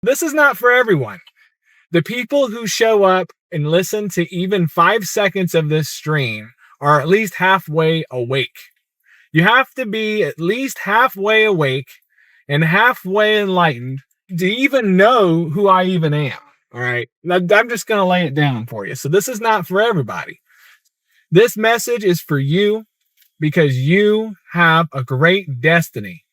This is not for everyone. The people who show up and listen to even 5 seconds of this stream are at least halfway awake. You have to be at least halfway awake and halfway enlightened to even know who I even am. All right. I'm just going to lay it down for you. So this is not for everybody. This message is for you because you have a great destiny.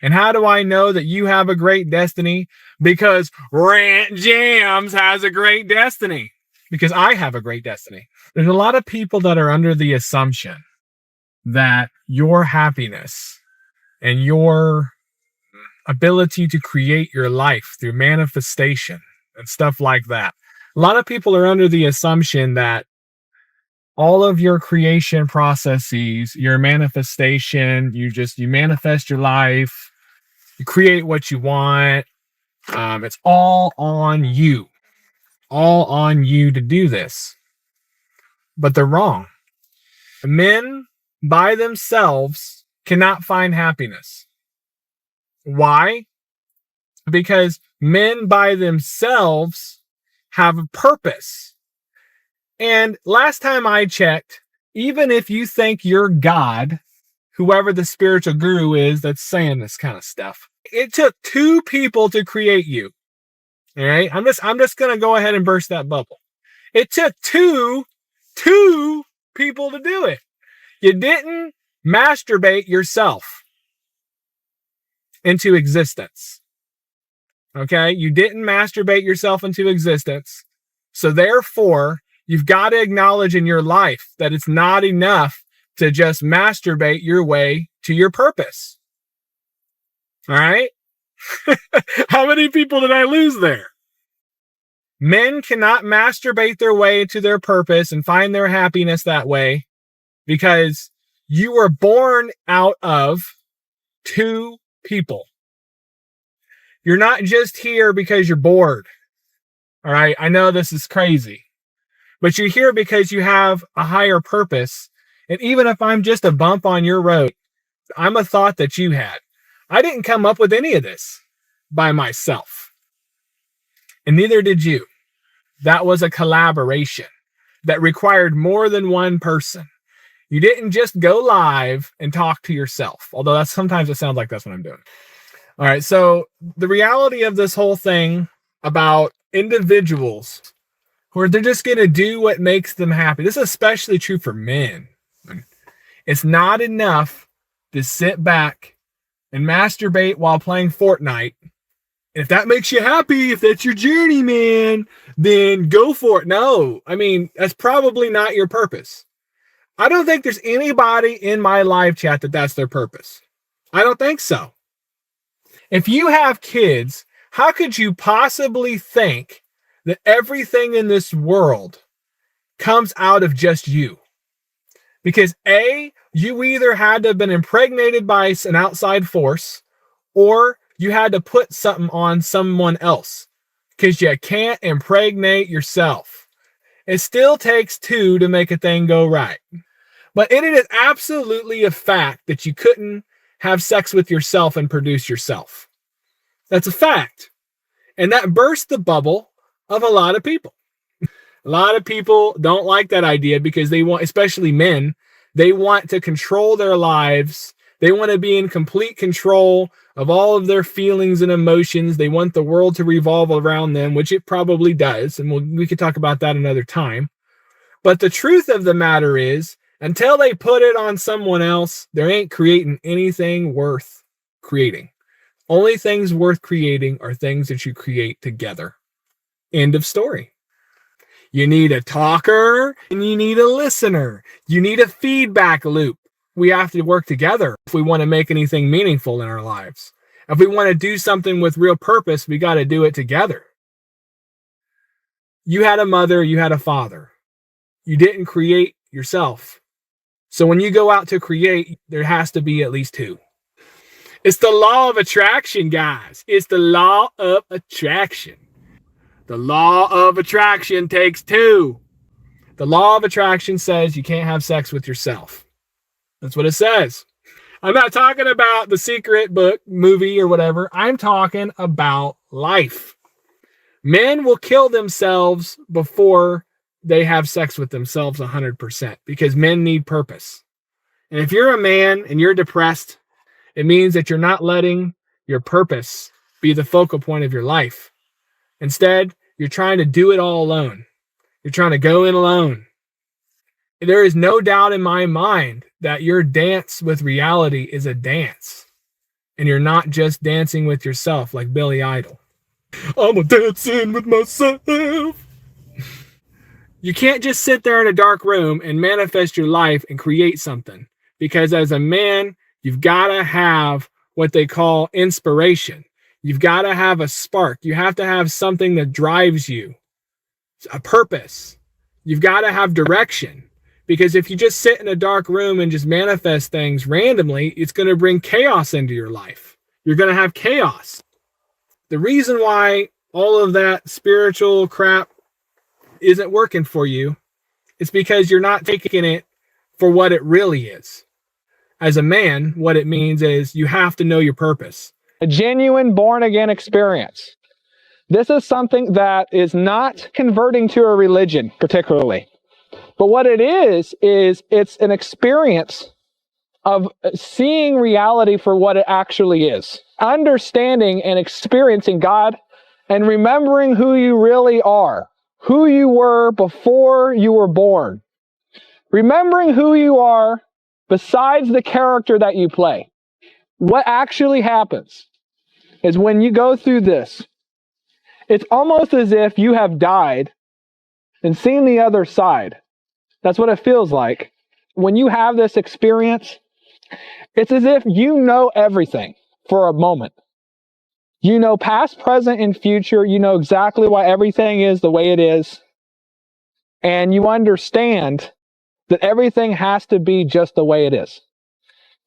And how do I know that you have a great destiny? Because Rant Jams has a great destiny. Because I have a great destiny. There's a lot of people that are under the assumption that your happiness and your ability to create your life through manifestation and stuff like that. A lot of people are under the assumption that all of your creation processes, your manifestation, you manifest your life, you create what you want. It's all on you to do this. But they're wrong. Men by themselves cannot find happiness. Why? Because men by themselves have a purpose. And last time I checked, even if you think you're God, whoever the spiritual guru is that's saying this kind of stuff, it took 2 people to create you. All right? I'm just going to go ahead and burst that bubble. It took two people to do it. You didn't masturbate yourself into existence. Okay? You didn't masturbate yourself into existence. So therefore, you've got to acknowledge in your life that it's not enough to just masturbate your way to your purpose. All right? How many people did I lose there? Men cannot masturbate their way to their purpose and find their happiness that way because you were born out of 2 people. You're not just here because you're bored. All right? I know this is crazy, but you're here because you have a higher purpose. And even if I'm just a bump on your road, I'm a thought that you had. I didn't come up with any of this by myself. And neither did you. That was a collaboration that required more than one person. You didn't just go live and talk to yourself, although sometimes it sounds like that's what I'm doing. All right, so the reality of this whole thing about individuals who they're just going to do what makes them happy. This is especially true for men. It's not enough to sit back and masturbate while playing Fortnite. If that makes you happy, if that's your journey, man, then go for it. No, I mean, that's probably not your purpose. I don't think there's anybody in my live chat that's their purpose. I don't think so. If you have kids, how could you possibly think that everything in this world comes out of just you? Because A, you either had to have been impregnated by an outside force, or you had to put something on someone else, because you can't impregnate yourself. It still takes 2 to make a thing go right. But it is absolutely a fact that you couldn't have sex with yourself and produce yourself. That's a fact. And that burst the bubble of a lot of people. A lot of people don't like that idea because they want, especially men, they want to control their lives. They want to be in complete control of all of their feelings and emotions. They want the world to revolve around them, which it probably does. And we could talk about that another time. But the truth of the matter is, until they put it on someone else, they ain't creating anything worth creating. Only things worth creating are things that you create together. End of story. You need a talker and you need a listener. You need a feedback loop. We have to work together if we want to make anything meaningful in our lives. If we want to do something with real purpose, we got to do it together. You had a mother, you had a father. You didn't create yourself. So when you go out to create, there has to be at least 2. It's the law of attraction, guys. It's the law of attraction. The law of attraction takes 2. The law of attraction says you can't have sex with yourself. That's what it says. I'm not talking about the secret book, movie, or whatever. I'm talking about life. Men will kill themselves before they have sex with themselves 100% because men need purpose. And if you're a man and you're depressed, it means that you're not letting your purpose be the focal point of your life. Instead, you're trying to do it all alone. You're trying to go in alone. There is no doubt in my mind that your dance with reality is a dance. And you're not just dancing with yourself like Billy Idol. I'm a dancing with myself. You can't just sit there in a dark room and manifest your life and create something. Because as a man, you've got to have what they call inspiration. You've got to have a spark. You have to have something that drives you, a purpose. You've got to have direction. Because if you just sit in a dark room and just manifest things randomly, it's going to bring chaos into your life. You're going to have chaos. The reason why all of that spiritual crap isn't working for you is because you're not taking it for what it really is. As a man, what it means is you have to know your purpose. A genuine born-again experience. This is something that is not converting to a religion particularly. But what it is it's an experience of seeing reality for what it actually is. Understanding and experiencing God and remembering who you really are. Who you were before you were born. Remembering who you are besides the character that you play. What actually happens is when you go through this, it's almost as if you have died and seen the other side. That's what it feels like. When you have this experience, it's as if you know everything for a moment. You know past, present, and future. You know exactly why everything is the way it is. And you understand that everything has to be just the way it is.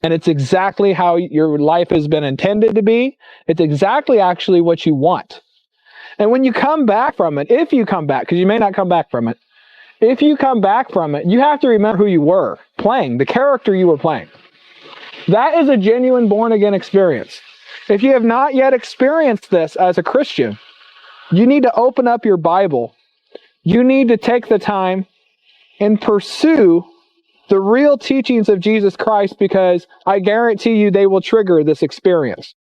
And it's exactly how your life has been intended to be. It's exactly actually what you want. And when you come back from it, if you come back, because you may not come back from it, if you come back from it, you have to remember who you were playing, the character you were playing. That is a genuine born-again experience. If you have not yet experienced this as a Christian, you need to open up your Bible. You need to take the time and pursue the real teachings of Jesus Christ, because I guarantee you they will trigger this experience.